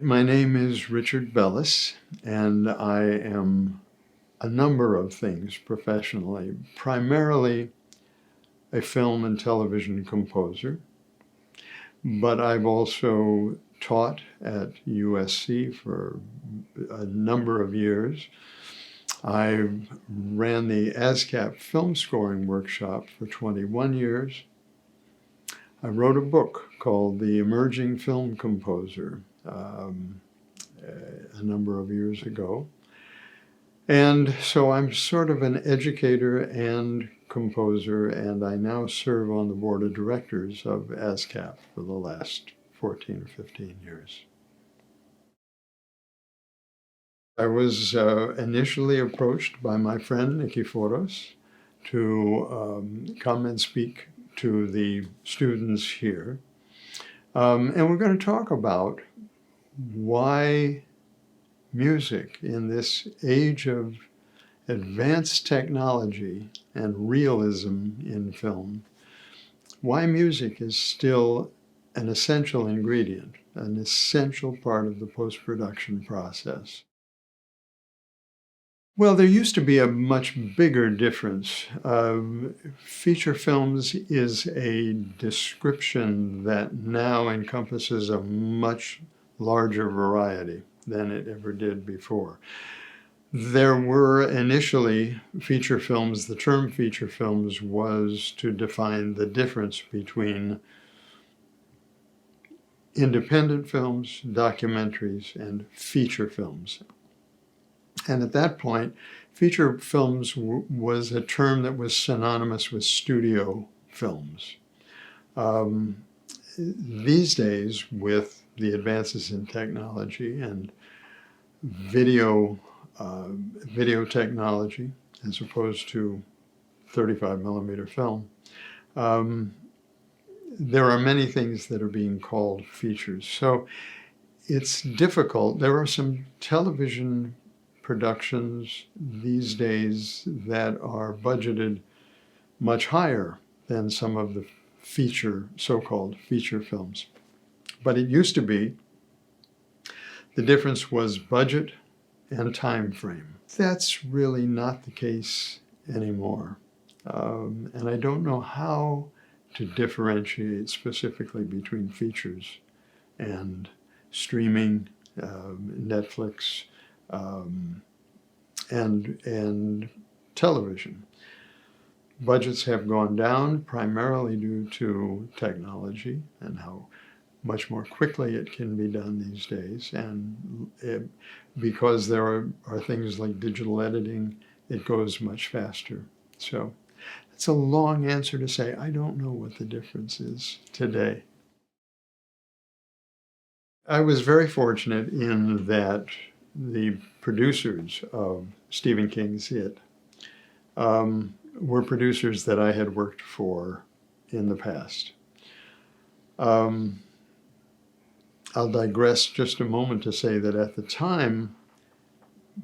My name is Richard Bellis, and I am a number of things professionally, primarily a film and television composer, but I've also taught at USC for a number of years. I ran the ASCAP film scoring workshop for 21 years. I wrote a book called The Emerging Film Composer a number of years ago. And so I'm sort of an educator and composer, and I now serve on the board of directors of ASCAP for the last 14 or 15 years. I was initially approached by my friend Nikiforos to come and speak to the students here. And we're going to talk about why music in this age of advanced technology and realism in film, why music is still an essential ingredient, an essential part of the post-production process. Well, there used to be a much bigger difference. Feature films is a description that now encompasses a much larger variety than it ever did before. There were initially feature films. The term feature films was to define the difference between independent films, documentaries, and feature films. And at that point, feature films was a term that was synonymous with studio films. These days, with the advances in technology and video technology, as opposed to 35 millimeter film, there are many things that are being called features. So it's difficult. There are some television productions these days that are budgeted much higher than some of the so-called feature films. But it used to be the difference was budget and time frame. That's really not the case anymore. And I don't know how to differentiate specifically between features and streaming, Netflix, and television. Budgets have gone down primarily due to technology and how much more quickly it can be done these days. And because there are things like digital editing, it goes much faster. So it's a long answer to say, I don't know what the difference is today. I was very fortunate in that the producers of Stephen King's It were producers that I had worked for in the past. I'll digress just a moment to say that at the time,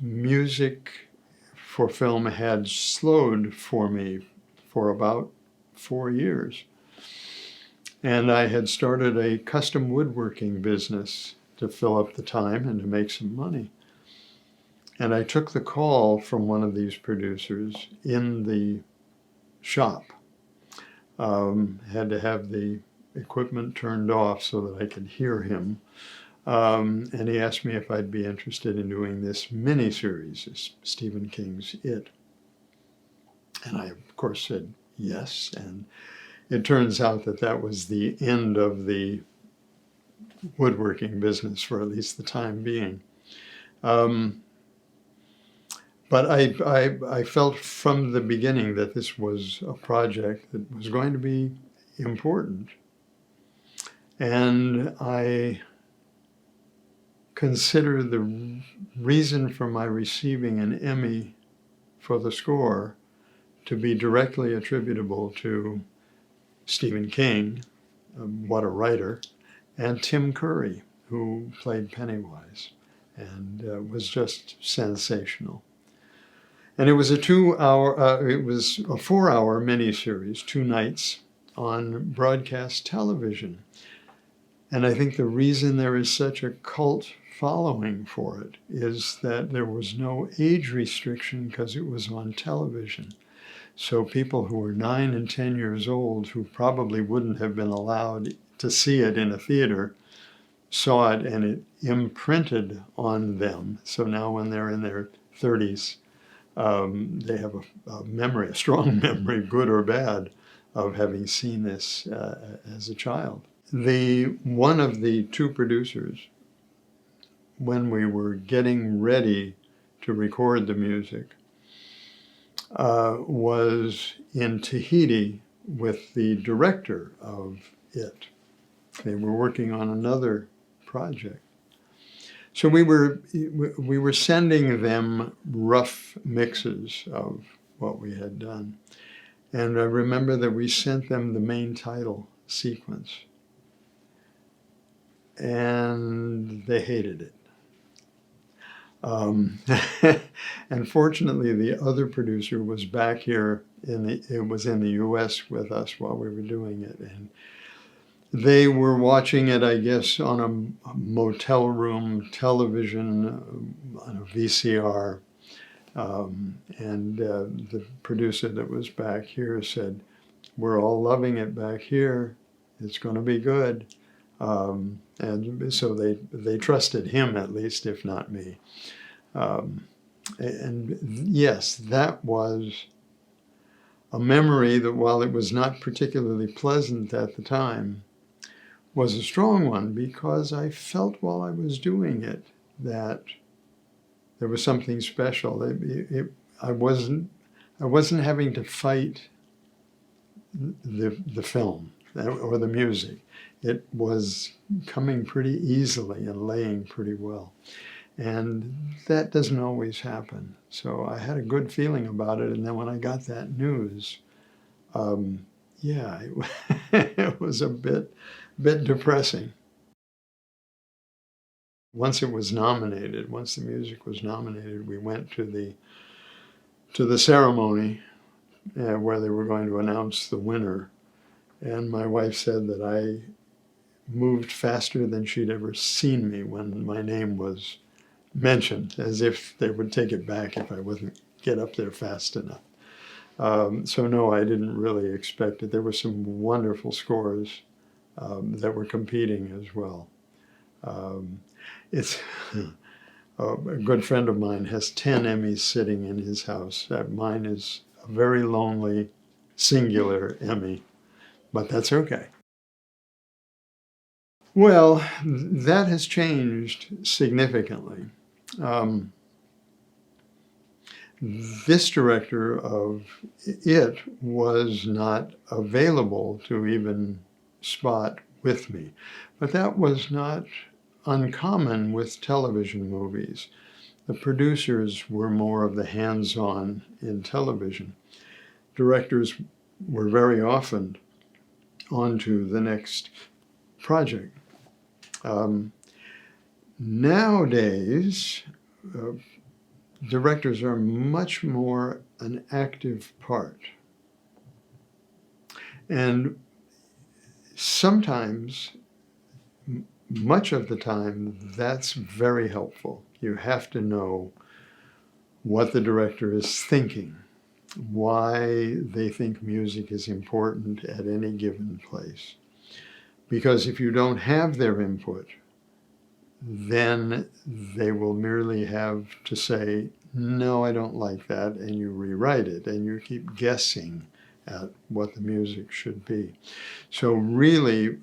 music for film had slowed for me for about 4 years. And I had started a custom woodworking business to fill up the time and to make some money. And I took the call from one of these producers in the shop. Had to have the equipment turned off so that I could hear him. And he asked me if I'd be interested in doing this mini-series, Stephen King's It. And I, of course, said yes. And it turns out that that was the end of the woodworking business for at least the time being. But I felt from the beginning that this was a project that was going to be important. And I consider the reason for my receiving an Emmy for the score to be directly attributable to Stephen King, what a writer, and Tim Curry, who played Pennywise, and was just sensational. And it was a 4-hour miniseries, 2 nights on broadcast television. And I think the reason there is such a cult following for it is that there was no age restriction because it was on television. So people who were 9 and 10 years old, who probably wouldn't have been allowed to see it in a theater, saw it and it imprinted on them. So now when they're in their 30s, they have a memory, a strong memory, good or bad, of having seen this as a child. One of the two producers, when we were getting ready to record the music, was in Tahiti with the director of it. They were working on another project. So we were sending them rough mixes of what we had done. And I remember that we sent them the main title sequence. And they hated it. And fortunately, the other producer was back here it was in the U.S. with us while we were doing it, and they were watching it, I guess, on a motel room television on a VCR. And the producer that was back here said, "We're all loving it back here. It's going to be good." And so they trusted him, at least, if not me. And yes, that was a memory that, while it was not particularly pleasant at the time, was a strong one, because I felt while I was doing it that there was something special. I wasn't having to fight the film or the music. It was coming pretty easily and laying pretty well. And that doesn't always happen. So I had a good feeling about it. And then when I got that news, it was a bit depressing. Once the music was nominated, we went to the ceremony where they were going to announce the winner. And my wife said that I moved faster than she'd ever seen me when my name was mentioned, as if they would take it back if I wouldn't get up there fast enough. So no, I didn't really expect it. There were some wonderful scores that were competing as well. It's a good friend of mine has 10 Emmys sitting in his house. Mine is a very lonely, singular Emmy, but that's okay. Well, that has changed significantly. This director of it was not available to even spot with me, but that was not uncommon with television movies. The producers were more of the hands-on in television. Directors were very often on to the next project. Nowadays, directors are much more an active part. And sometimes, much of the time, that's very helpful. You have to know what the director is thinking, why they think music is important at any given place. Because if you don't have their input, then they will merely have to say, "No, I don't like that," and you rewrite it, and you keep guessing at what the music should be. So really,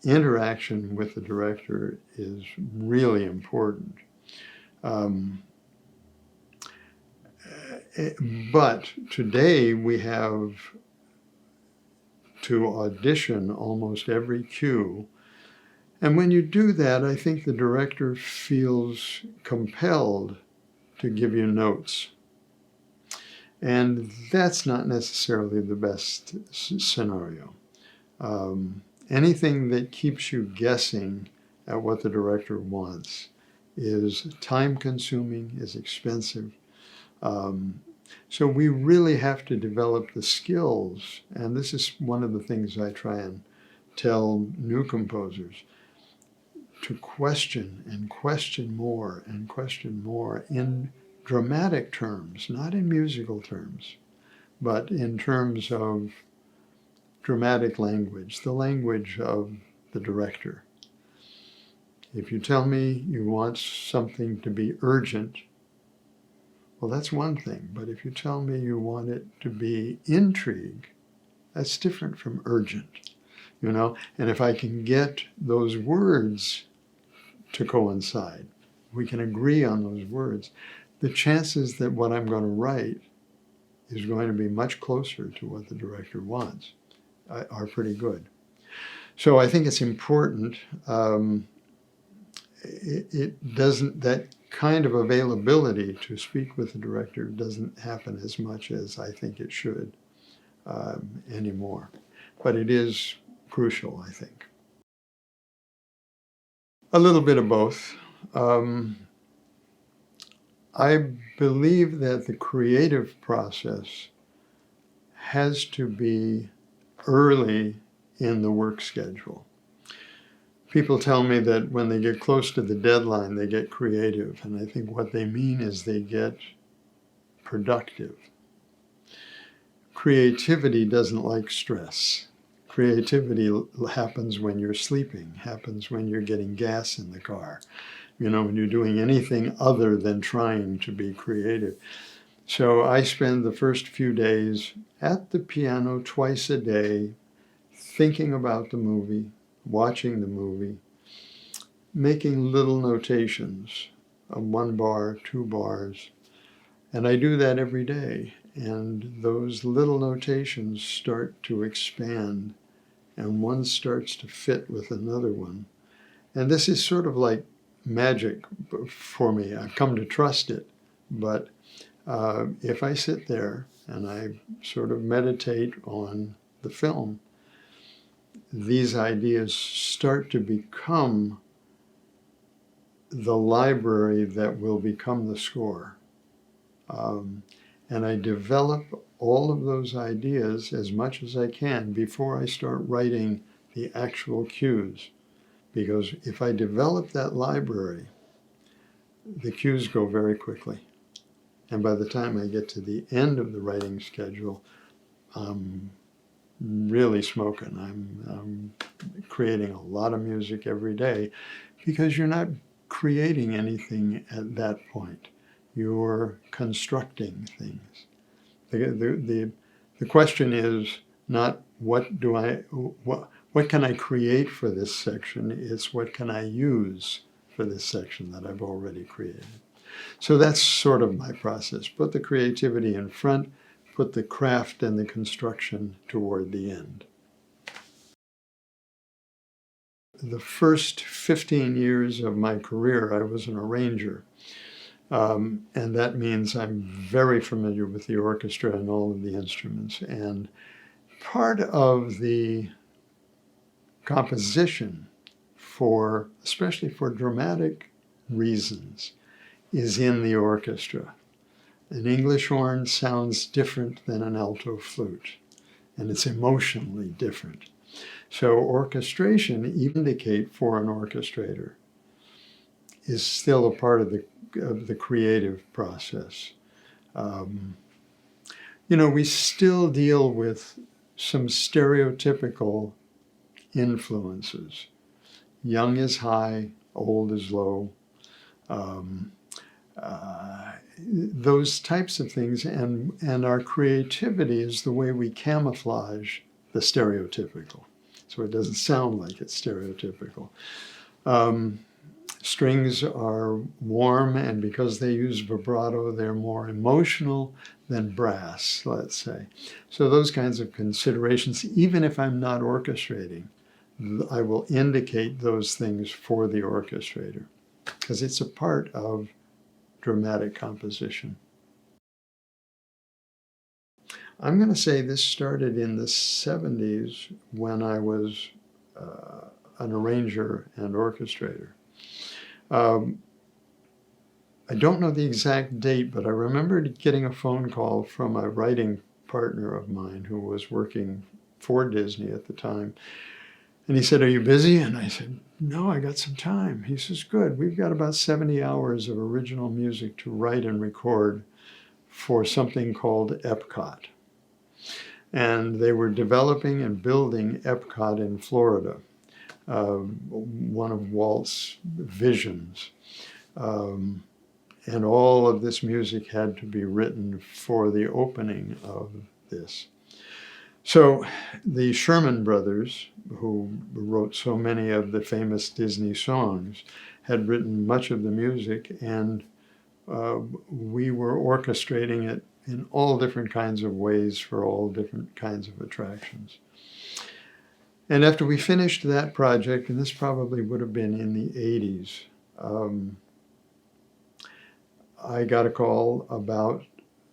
interaction with the director is really important. But today we have to audition almost every cue. And when you do that, I think the director feels compelled to give you notes. And that's not necessarily the best scenario. Anything that keeps you guessing at what the director wants is time-consuming, is expensive. So we really have to develop the skills, and this is one of the things I try and tell new composers. to question and question more and question more in dramatic terms, not in musical terms, but in terms of dramatic language, the language of the director. If you tell me you want something to be urgent, well, that's one thing. But if you tell me you want it to be intrigue, that's different from urgent, you know? And if I can get those words to coincide, we can agree on those words, the chances that what I'm going to write is going to be much closer to what the director wants are pretty good. So I think it's important. It doesn't, that kind of availability to speak with the director doesn't happen as much as I think it should anymore. But it is crucial, I think. A little bit of both. I believe that the creative process has to be early in the work schedule. People tell me that when they get close to the deadline, they get creative, and I think what they mean is they get productive. Creativity doesn't like stress. Creativity happens when you're sleeping, happens when you're getting gas in the car, you know, when you're doing anything other than trying to be creative. So I spend the first few days at the piano twice a day, thinking about the movie, watching the movie, making little notations of 1 bar, 2 bars. And I do that every day. And those little notations start to expand, and one starts to fit with another one. And this is sort of like magic for me. I've come to trust it. But if I sit there and I sort of meditate on the film, these ideas start to become the library that will become the score. And I develop all of those ideas as much as I can before I start writing the actual cues. Because if I develop that library, the cues go very quickly. And by the time I get to the end of the writing schedule, I'm really smoking. I'm creating a lot of music every day, because you're not creating anything at that point. You're constructing things. The question is not what can I create for this section? It's what can I use for this section that I've already created. So that's sort of my process. Put the creativity in front, put the craft and the construction toward the end. The first 15 years of my career, I was an arranger. And that means I'm very familiar with the orchestra and all of the instruments. And part of the composition especially for dramatic reasons, is in the orchestra. An English horn sounds different than an alto flute, and it's emotionally different. So orchestration, even indicate for an orchestrator, is still a part of the creative process. We still deal with some stereotypical influences. Young is high, old is low. Those types of things, and our creativity is the way we camouflage the stereotypical, so it doesn't sound like it's stereotypical. Strings are warm, and because they use vibrato, they're more emotional than brass, let's say. So those kinds of considerations, even if I'm not orchestrating, I will indicate those things for the orchestrator, because it's a part of dramatic composition. I'm going to say this started in the 70s when I was an arranger and orchestrator. I don't know the exact date, but I remember getting a phone call from a writing partner of mine who was working for Disney at the time, And he said, "Are you busy?" And I said, "No, I got some time." He says, "Good. We've got about 70 hours of original music to write and record for something called Epcot." And they were developing and building Epcot in Florida, one of Walt's visions. And all of this music had to be written for the opening of this. So the Sherman Brothers, who wrote so many of the famous Disney songs, had written much of the music, and we were orchestrating it in all different kinds of ways for all different kinds of attractions. And after we finished that project, and this probably would have been in the 80s, I got a call about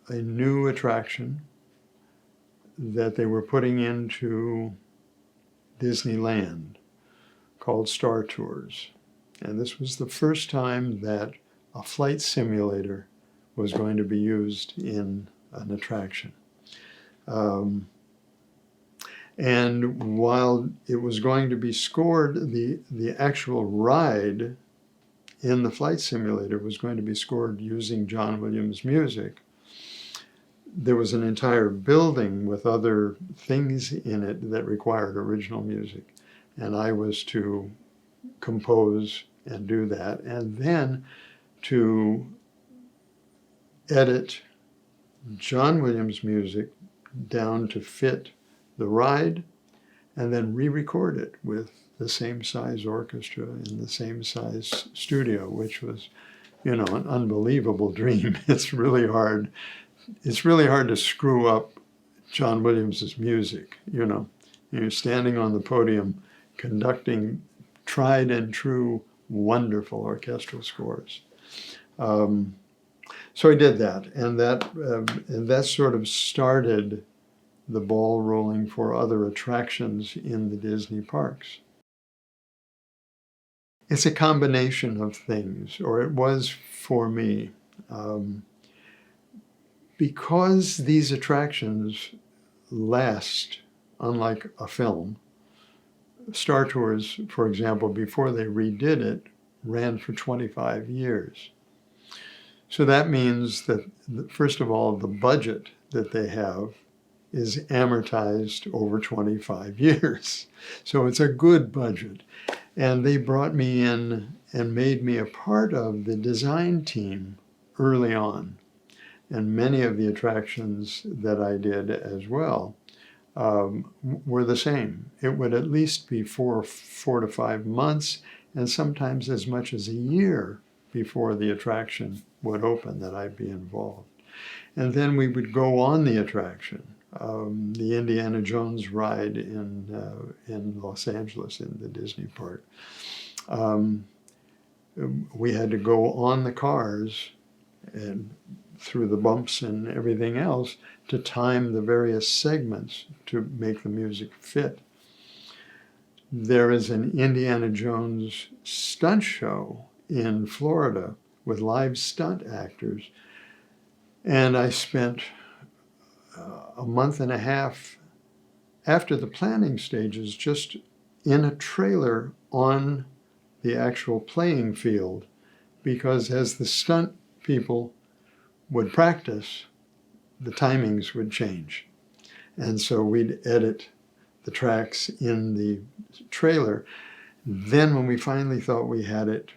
a new attraction that they were putting into Disneyland called Star Tours. And this was the first time that a flight simulator was going to be used in an attraction. And while it was going to be scored, the actual ride in the flight simulator was going to be scored using John Williams music, there was an entire building with other things in it that required original music. And I was to compose and do that, and then to edit John Williams music down to fit the ride, and then re-record it with the same size orchestra in the same size studio, which was, an unbelievable dream. It's really hard to screw up John Williams's music. You're standing on the podium conducting tried and true, wonderful orchestral scores. So I did that, and that sort of started the ball rolling for other attractions in the Disney parks. It's a combination of things, or it was for me. Because these attractions last, unlike a film, Star Tours, for example, before they redid it, ran for 25 years. So that means that, first of all, the budget that they have is amortized over 25 years. So it's a good budget. And they brought me in and made me a part of the design team early on. And many of the attractions that I did as well were the same. It would at least be 4 to 5 months, and sometimes as much as a year before the attraction would open that I'd be involved. And then we would go on the attraction, the Indiana Jones ride in Los Angeles in the Disney park. We had to go on the cars and through the bumps and everything else to time the various segments to make the music fit. There is an Indiana Jones stunt show in Florida with live stunt actors, and I spent a month and a half after the planning stages just in a trailer on the actual playing field, because as the stunt people would practice, the timings would change. And so we'd edit the tracks in the trailer. Then when we finally thought we had it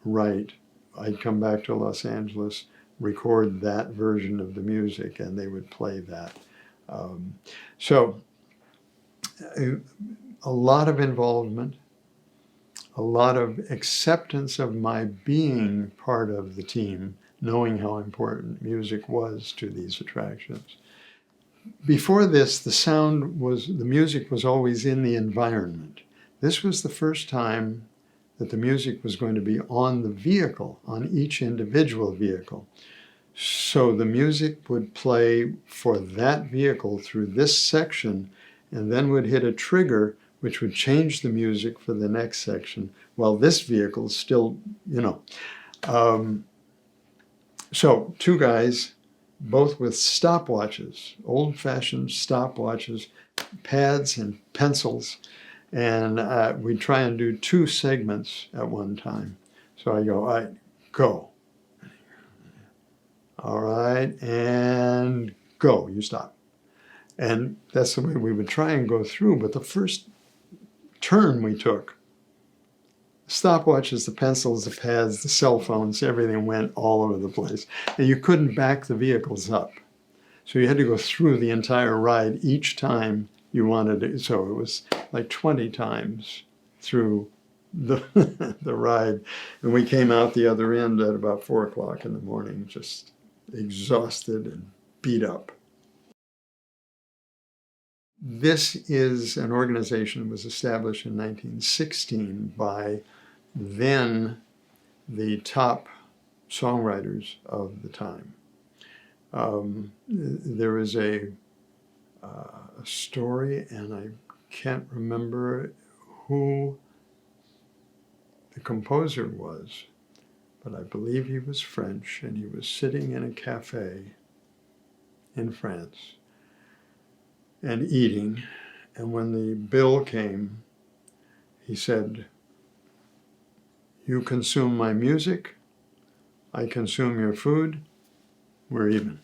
right, I'd come back to Los Angeles, record that version of the music, and they would play that. So a lot of involvement, a lot of acceptance of my being part of the team, knowing how important music was to these attractions. Before this, the music was always in the environment. This was the first time that the music was going to be on the vehicle, on each individual vehicle. So the music would play for that vehicle through this section, and then would hit a trigger which would change the music for the next section, while this vehicle still, So 2 guys, both with stopwatches, old-fashioned stopwatches, pads and pencils, And we try and do 2 segments at one time. So I go, all right, go. All right, and go. You stop. And that's the way we would try and go through. But the first turn we took, stopwatches, the pencils, the pads, the cell phones, everything went all over the place. And you couldn't back the vehicles up. So you had to go through the entire ride each time you wanted to. So it was like 20 times through the, the ride. And we came out the other end at about 4 o'clock in the morning, just exhausted and beat up. This is an organization that was established in 1916 by then the top songwriters of the time. There is a story, and I can't remember who the composer was, but I believe he was French, and he was sitting in a cafe in France and eating, and when the bill came, he said, "You consume my music, I consume your food, we're even."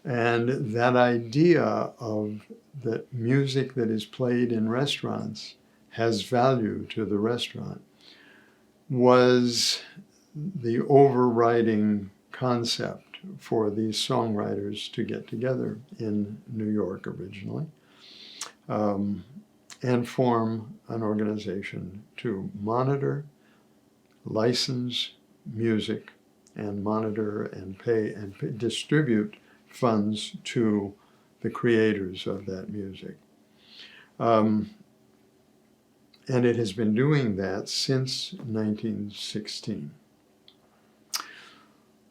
And that idea of that music that is played in restaurants has value to the restaurant was the overriding concept for these songwriters to get together in New York originally, and form an organization to monitor, license music, and monitor and pay and distribute funds to the creators of that music. And it has been doing that since 1916.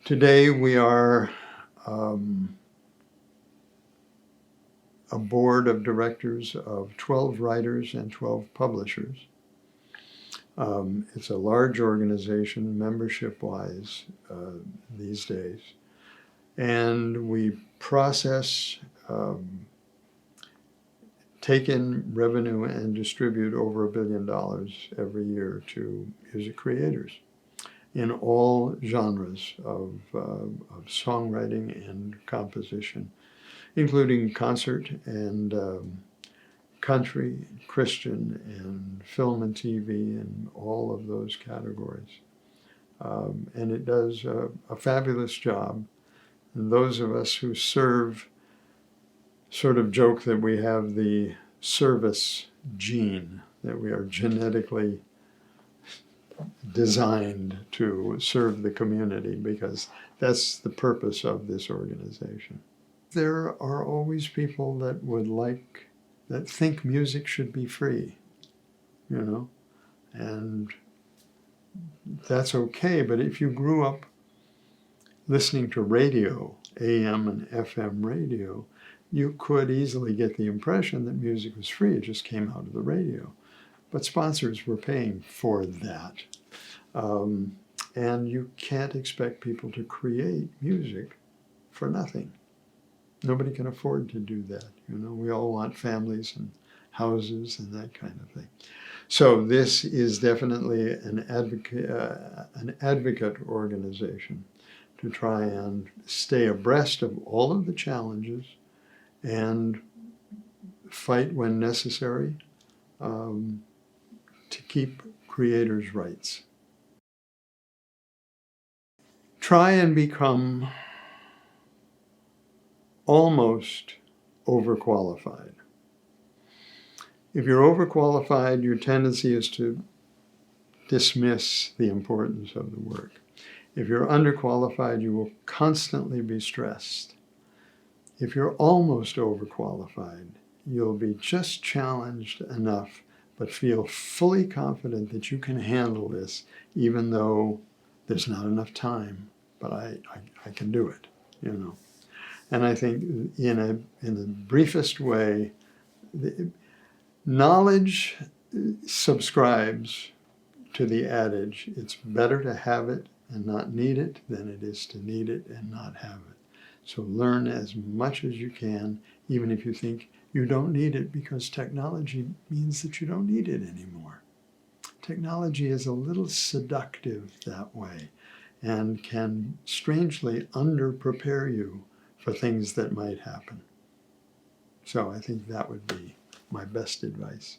Today we are a board of directors of 12 writers and 12 publishers. It's a large organization membership-wise these days. And we process, take in revenue and distribute over $1 billion every year to music creators in all genres of songwriting and composition, including concert and country, Christian, and film and TV, and all of those categories. And it does a fabulous job. And those of us who serve sort of joke that we have the service gene, that we are genetically designed to serve the community, because that's the purpose of this organization. There are always people that that think music should be free, and that's okay. But if you grew up listening to radio, AM and FM radio, you could easily get the impression that music was free. It just came out of the radio. But sponsors were paying for that. And you can't expect people to create music for nothing. Nobody can afford to do that. We all want families and houses and that kind of thing. So this is definitely an advocate organization to try and stay abreast of all of the challenges and fight when necessary to keep creators' rights. Try and become almost overqualified. If you're overqualified, your tendency is to dismiss the importance of the work. If you're underqualified, you will constantly be stressed. If you're almost overqualified, you'll be just challenged enough, but feel fully confident that you can handle this, even though there's not enough time, but I can do it, And I think in the briefest way, knowledge subscribes to the adage, it's better to have it and not need it than it is to need it and not have it. So learn as much as you can, even if you think you don't need it because technology means that you don't need it anymore. Technology is a little seductive that way and can strangely under-prepare you for things that might happen. So I think that would be my best advice.